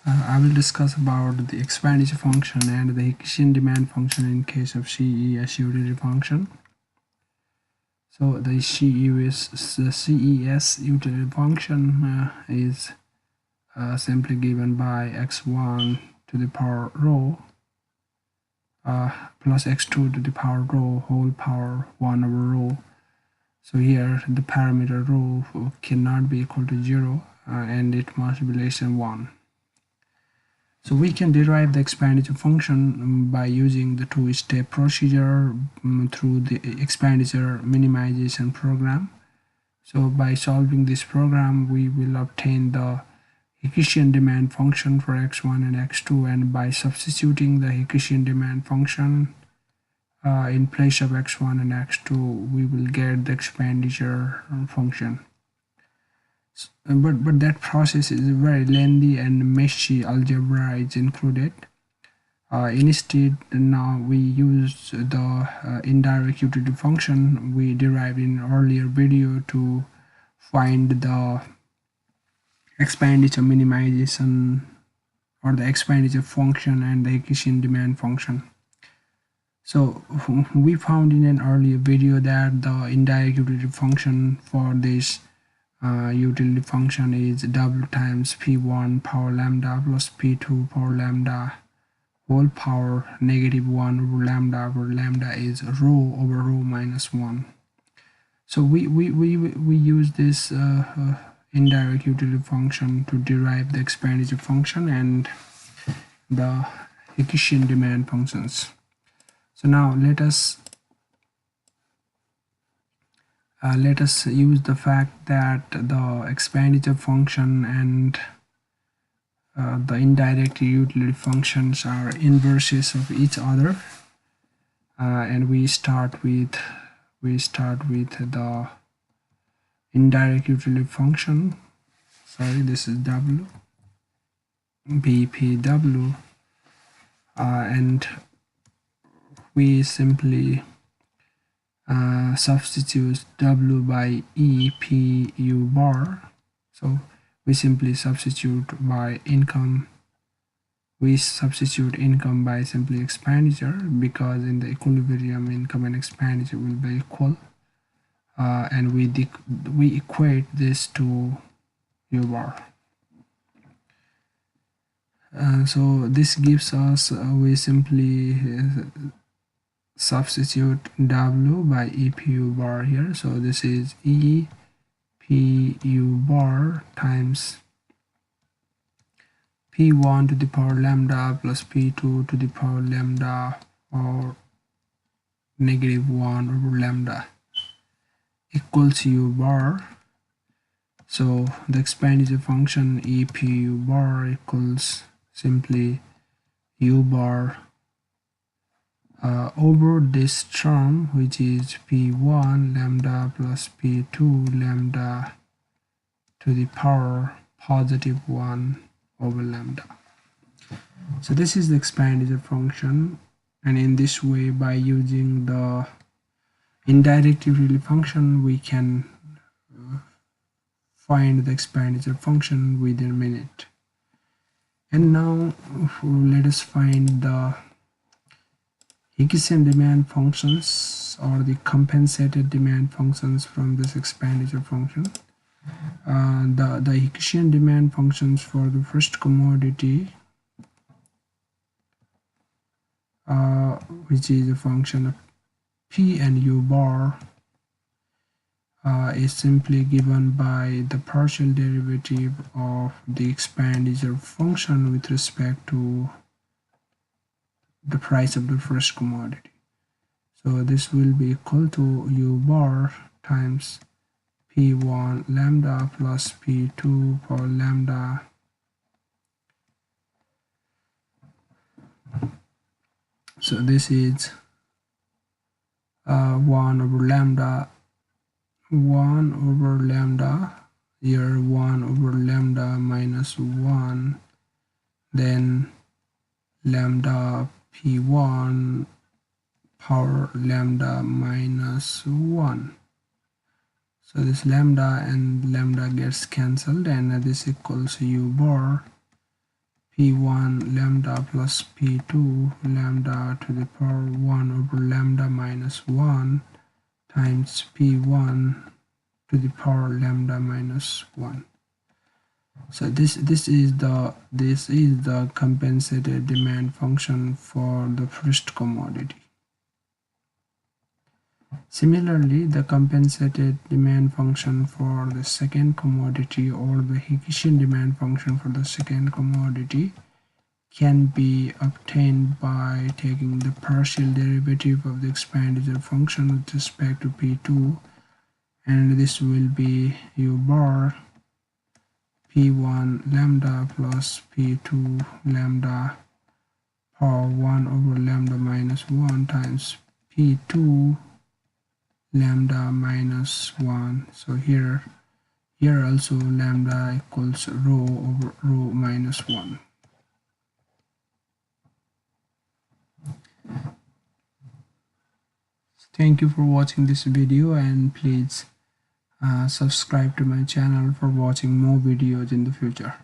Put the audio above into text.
I will discuss about the expenditure function and the Hessian demand function in case of CES utility function. So the CES utility function is simply given by x1 to the power rho plus x2 to the power rho whole power 1 over rho. So here the parameter rho cannot be equal to 0 and it must be less than 1. So we can derive the expenditure function by using the two-step procedure through the expenditure minimization program. So by solving this program, we will obtain the Hessian demand function for x1 and x2, and by substituting the Hessian demand function in place of x1 and x2, we will get the expenditure function. But that process is very lengthy and messy algebra is included. Instead, now we use the indirect utility function we derived in an earlier video to find the expenditure minimization or the expenditure function and the Hessian demand function. So we found in an earlier video that the indirect utility function for this utility function is w times p1 power lambda plus p2 power lambda whole power -1 over lambda, where lambda is rho over rho minus 1. So we use this indirect utility function to derive the expenditure function and the Hessian demand functions. So now let us use the fact that the expenditure function and the indirect utility functions are inverses of each other, and we start with the indirect utility function. Sorry, this is W, BPW, and we simply substitute W by E P U bar. So we simply substitute by income. We substitute income by simply expenditure, because in the equilibrium income and expenditure will be equal, and we equate this to U bar. So this gives us we simply substitute W by EPU bar here. So this is EPU bar times P1 to the power lambda plus P2 to the power lambda, or -1 over lambda, equals U bar. So the expenditure function EPU bar equals simply U bar over this term, which is P1 lambda plus P2 lambda to the power +1 over lambda. So this is the expenditure function, and in this way, by using the indirect utility function, we can find the expenditure function within a minute. And now let us find the Hessian demand functions, or the compensated demand functions, from this expenditure function. The Hessian demand functions for the first commodity, which is a function of P and U bar, is simply given by the partial derivative of the expenditure function with respect to the price of the first commodity. So this will be equal to U bar times P1 lambda plus P2 power lambda so this is 1 over lambda here, 1 over lambda minus 1, then lambda P1 power lambda minus 1. So this lambda and lambda gets cancelled, and this equals U bar p1 lambda plus p2 lambda to the power 1 over lambda minus 1 times p1 to the power lambda minus 1. So this is the compensated demand function for the first commodity. Similarly, the compensated demand function for the second commodity, or the Hessian demand function for the second commodity, can be obtained by taking the partial derivative of the expenditure function with respect to P2, and this will be U bar P1 lambda plus P2 lambda power 1 over lambda minus 1 times P2 lambda minus 1. So here also lambda equals rho over rho minus 1. Thank you for watching this video, and please subscribe to my channel for watching more videos in the future.